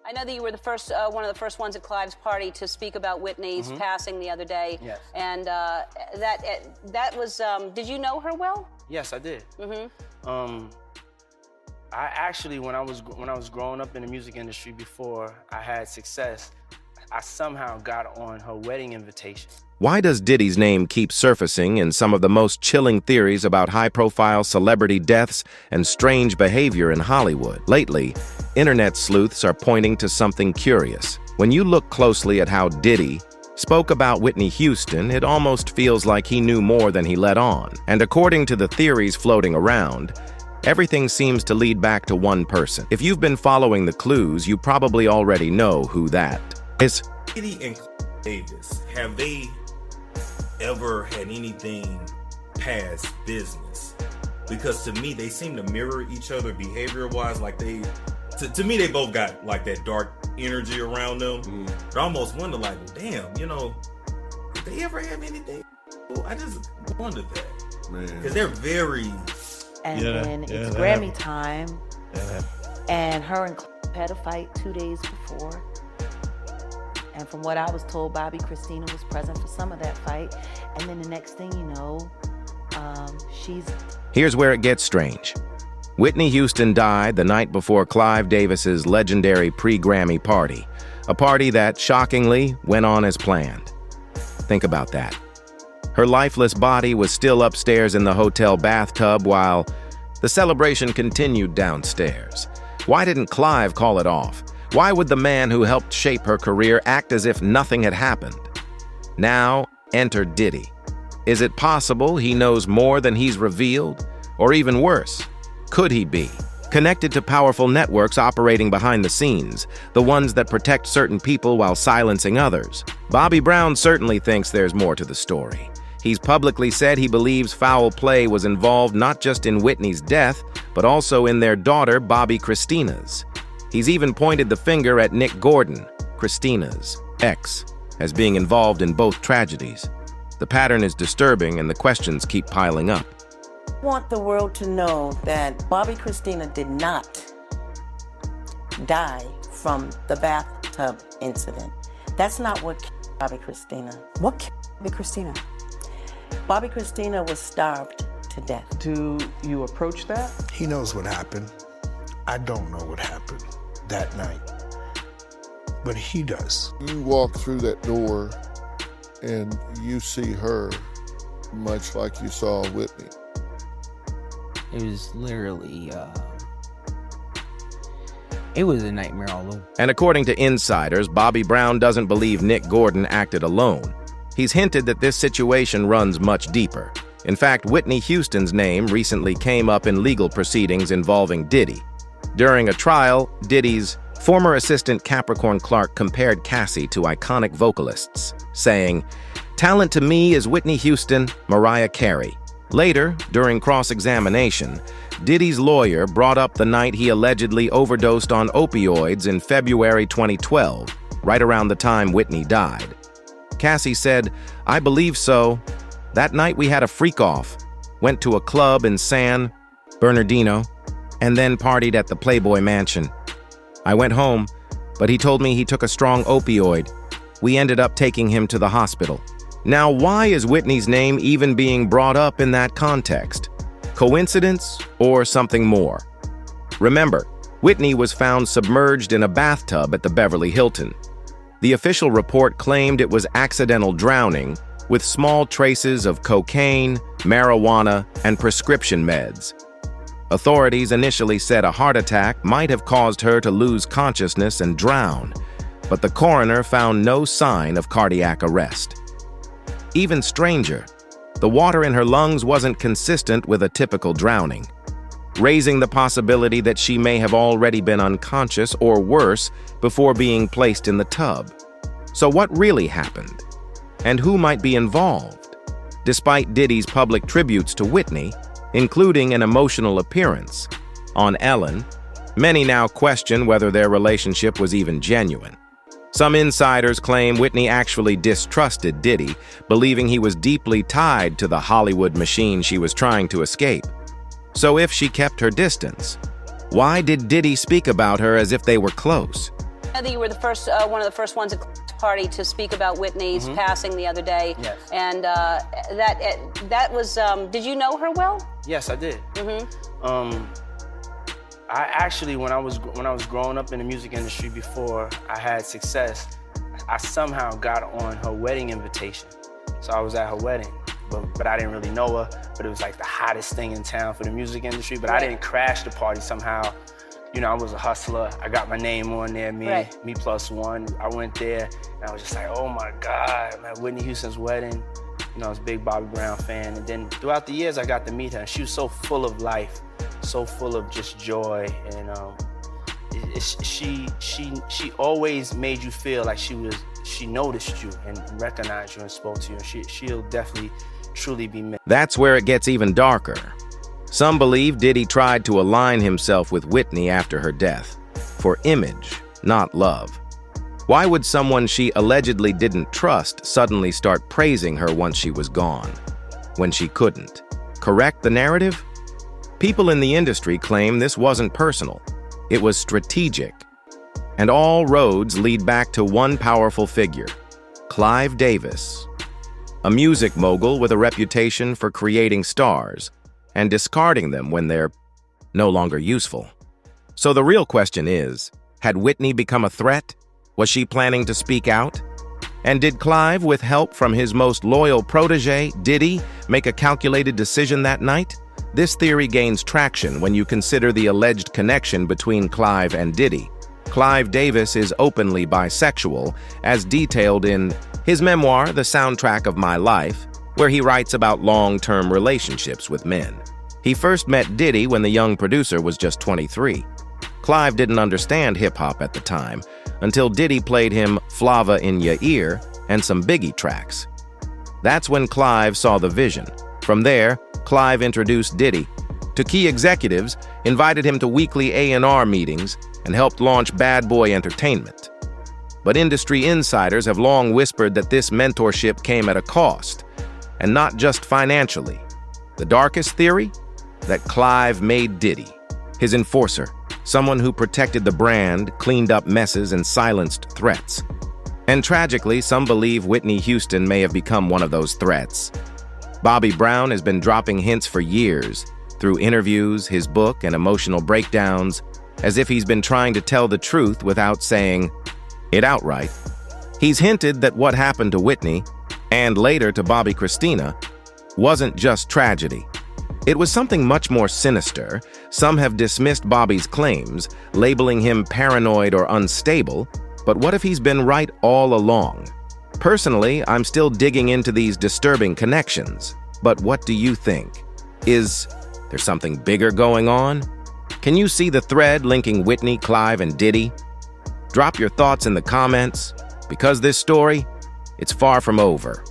I know that you were the first, one of the first ones at Clive's party to speak about Whitney's passing the other day. Yes. And that was, did you know her well? Yes, I did. I actually, when I was growing up in the music industry before I had success, I somehow got on her wedding invitation. Why does Diddy's name keep surfacing in some of the most chilling theories about high-profile celebrity deaths and strange behavior in Hollywood? Lately, internet sleuths are pointing to something curious. When you look closely at how Diddy spoke about Whitney Houston, it almost feels like he knew more than he let on. And according to the theories floating around, everything seems to lead back to one person. If you've been following the clues, you probably already know who that is. Diddy and Davis, have they ever had anything past business? Because to me, they seem to mirror each other behavior-wise. Like to me, they both got like that dark energy around them. But I almost wonder, like, well, damn, you know, did they ever have anything? Well, I just wondered that, man, because they're very. And then it's Grammy time, and her and Clive had a fight 2 days before. And from what I was told, Bobby Christina was present for some of that fight. And then the next thing you know, Here's where it gets strange. Whitney Houston died the night before Clive Davis's legendary pre-Grammy party, a party that, shockingly, went on as planned. Think about that. Her lifeless body was still upstairs in the hotel bathtub while the celebration continued downstairs. Why didn't Clive call it off? Why would the man who helped shape her career act as if nothing had happened? Now, enter Diddy. Is it possible he knows more than he's revealed? Or even worse, could he be connected to powerful networks operating behind the scenes, the ones that protect certain people while silencing others? Bobby Brown certainly thinks there's more to the story. He's publicly said he believes foul play was involved not just in Whitney's death, but also in their daughter, Bobby Christina's. He's even pointed the finger at Nick Gordon, Christina's ex, as being involved in both tragedies. The pattern is disturbing and the questions keep piling up. I want the world to know that Bobby Christina did not die from the bathtub incident. That's not what killed Bobby Christina. What killed Bobby Christina? Bobby Christina was starved to death. Do you approach that? He knows what happened. I don't know what happened that night, but he does. You walk through that door and you see her much like you saw Whitney. It was literally, it was a nightmare all over. And according to insiders, Bobby Brown doesn't believe Nick Gordon acted alone. He's hinted that this situation runs much deeper. In fact, Whitney Houston's name recently came up in legal proceedings involving Diddy. During a trial, Diddy's former assistant Capricorn Clark compared Cassie to iconic vocalists, saying, "Talent to me is Whitney Houston, Mariah Carey." Later, during cross-examination, Diddy's lawyer brought up the night he allegedly overdosed on opioids in February 2012, right around the time Whitney died. Cassie said, "I believe so. That night we had a freak-off, went to a club in San Bernardino, and then partied at the Playboy Mansion. I went home, but he told me he took a strong opioid. We ended up taking him to the hospital." Now, why is Whitney's name even being brought up in that context? Coincidence or something more? Remember, Whitney was found submerged in a bathtub at the Beverly Hilton. The official report claimed it was accidental drowning, with small traces of cocaine, marijuana, and prescription meds. Authorities initially said a heart attack might have caused her to lose consciousness and drown, but the coroner found no sign of cardiac arrest. Even stranger, the water in her lungs wasn't consistent with a typical drowning, raising the possibility that she may have already been unconscious or worse before being placed in the tub. So what really happened? And who might be involved? Despite Diddy's public tributes to Whitney, including an emotional appearance on Ellen, many now question whether their relationship was even genuine. Some insiders claim Whitney actually distrusted Diddy, believing he was deeply tied to the Hollywood machine she was trying to escape. So if she kept her distance, why did Diddy speak about her as if they were close? I know that you were the first, one of the first ones at Clive's party to speak about Whitney's passing the other day. Yes. And that was, did you know her well? Yes, I did. I actually, when I was growing up in the music industry before I had success, I somehow got on her wedding invitation. So I was at her wedding, but I didn't really know her, but it was like the hottest thing in town for the music industry, but I didn't crash the party somehow. You know, I was a hustler. I got my name on there, me plus one. I went there, and I was just like, oh my God, man, Whitney Houston's wedding. You know, I was a big Bobby Brown fan. And then throughout the years, I got to meet her, and she was so full of life, so full of just joy. And she always made you feel like she noticed you and recognized you and spoke to you. And she'll definitely, truly be missed. That's where it gets even darker. Some believe Diddy tried to align himself with Whitney after her death, for image, not love. Why would someone she allegedly didn't trust suddenly start praising her once she was gone, when she couldn't? Correct the narrative? People in the industry claim this wasn't personal. It was strategic. And all roads lead back to one powerful figure, Clive Davis, a music mogul with a reputation for creating stars and discarding them when they're no longer useful. So the real question is, had Whitney become a threat? Was she planning to speak out? And did Clive, with help from his most loyal protege, Diddy, make a calculated decision that night? This theory gains traction when you consider the alleged connection between Clive and Diddy. Clive Davis is openly bisexual, as detailed in his memoir, The Soundtrack of My Life, where he writes about long-term relationships with men. He first met Diddy when the young producer was just 23. Clive didn't understand hip-hop at the time, until Diddy played him Flava in Ya Ear and some Biggie tracks. That's when Clive saw the vision. From there, Clive introduced Diddy to key executives, invited him to weekly A&R meetings, and helped launch Bad Boy Entertainment. But industry insiders have long whispered that this mentorship came at a cost, and not just financially. The darkest theory? That Clive made Diddy his enforcer, someone who protected the brand, cleaned up messes, and silenced threats. And tragically, some believe Whitney Houston may have become one of those threats. Bobby Brown has been dropping hints for years, through interviews, his book, and emotional breakdowns, as if he's been trying to tell the truth without saying it outright. He's hinted that what happened to Whitney, and later to Bobby Christina, wasn't just tragedy. It was something much more sinister. Some have dismissed Bobby's claims, labeling him paranoid or unstable, but what if he's been right all along? Personally, I'm still digging into these disturbing connections, but what do you think? Is there something bigger going on? Can you see the thread linking Whitney, Clive, and Diddy? Drop your thoughts in the comments, because this story, it's far from over.